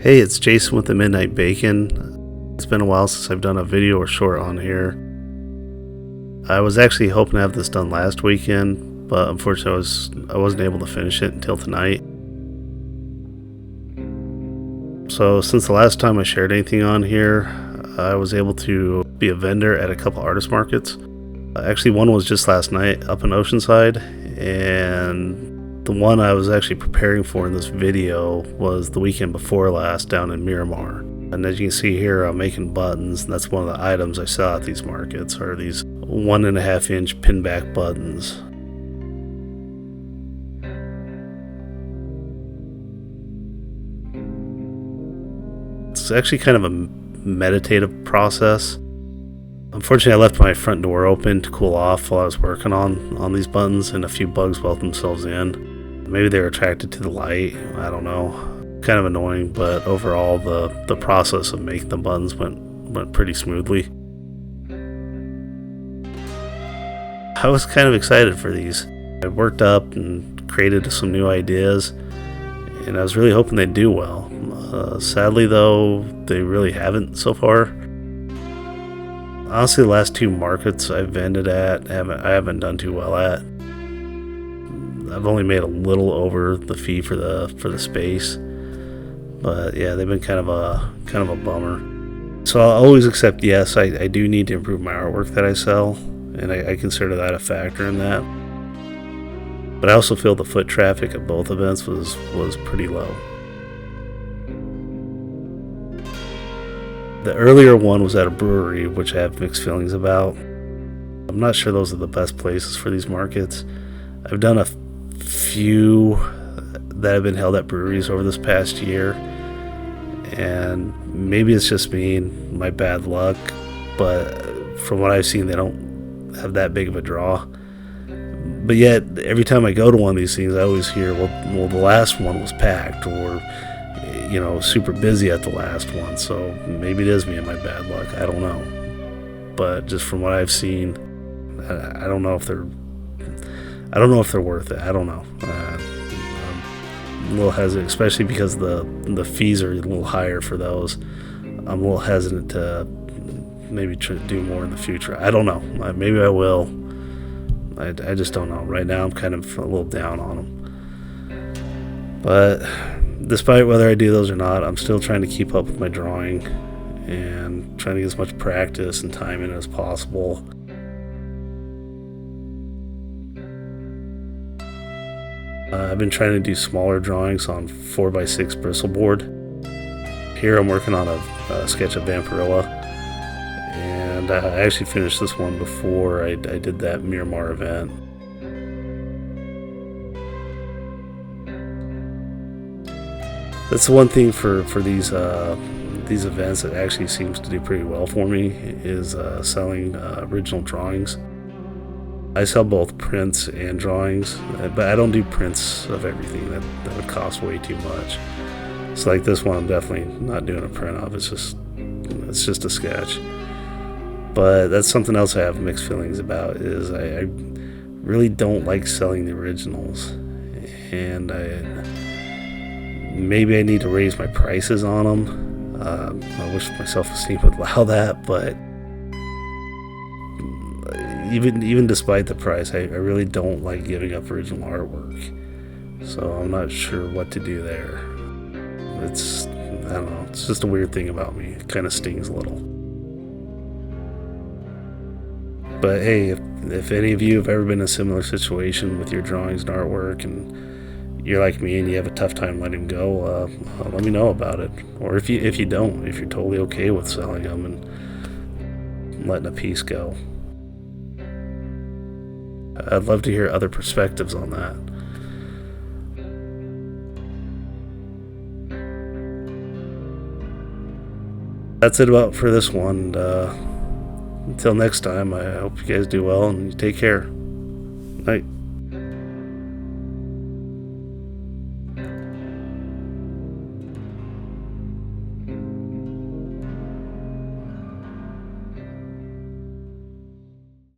Hey, it's Jason with the Midnight Bacon. It's been a while since I've done a video or short on here. I was actually hoping to have this done last weekend, but unfortunately I wasn't able to finish it until tonight. So since the last time I shared anything on here, I was able to be a vendor at a couple artist markets. Actually, one was just last night up in Oceanside, and the one I was actually preparing for in this video was the weekend before last down in Miramar. And as you can see here, I'm making buttons. And that's one of the items I sell at these markets, are these 1.5 inch pinback buttons. It's actually kind of a meditative process. Unfortunately, I left my front door open to cool off while I was working on these buttons, and a few bugs built themselves in. Maybe they're attracted to the light, I don't know. Kind of annoying, but overall the process of making the buttons went pretty smoothly. I was kind of excited for these. I worked up and created some new ideas, and I was really hoping they'd do well. Sadly though, they really haven't so far. Honestly, the last two markets I've vended at, I haven't done too well at. I've only made a little over the fee for the space, but yeah, they've been kind of a bummer. So I'll always accept yes. I do need to improve my artwork that I sell, and I consider that a factor in that. But I also feel the foot traffic at both events was pretty low. The earlier one was at a brewery, which I have mixed feelings about. I'm not sure those are the best places for these markets. I've done a few that have been held at breweries over this past year, and maybe it's just me and my bad luck, but from what I've seen, they don't have that big of a draw. But yet, every time I go to one of these things, I always hear, well, the last one was packed, or super busy at the last one. So maybe it is me and my bad luck. I don't know. But just from what I've seen, I don't know if they're worth it. I don't know. I'm a little hesitant, especially because the fees are a little higher for those. I'm a little hesitant to maybe try to do more in the future. I don't know. Maybe I will. I just don't know. Right now, I'm kind of a little down on them. But despite whether I do those or not, I'm still trying to keep up with my drawing and trying to get as much practice and time in as possible. I've been trying to do smaller drawings on 4x6 bristle board. Here I'm working on a sketch of Vampirilla, and I actually finished this one before I did that Miramar event. That's the one thing for these events that actually seems to do pretty well for me is selling original drawings. I sell both prints and drawings, but I don't do prints of everything. That would cost way too much. So like this one, I'm definitely not doing a print of. It's just a sketch. But that's something else I have mixed feelings about, is I really don't like selling the originals, and maybe I need to raise my prices on them. I wish my self-esteem would allow that, but even despite the price, I really don't like giving up original artwork. So I'm not sure what to do there. I don't know, it's just a weird thing about me. It kind of stings a little. But hey, if any of you have ever been in a similar situation with your drawings and artwork, and you're like me and you have a tough time letting go, let me know about it. Or if you don't, if you're totally okay with selling them and letting a piece go, I'd love to hear other perspectives on that. That's it about for this one. Until next time, I hope you guys do well and you take care. Night.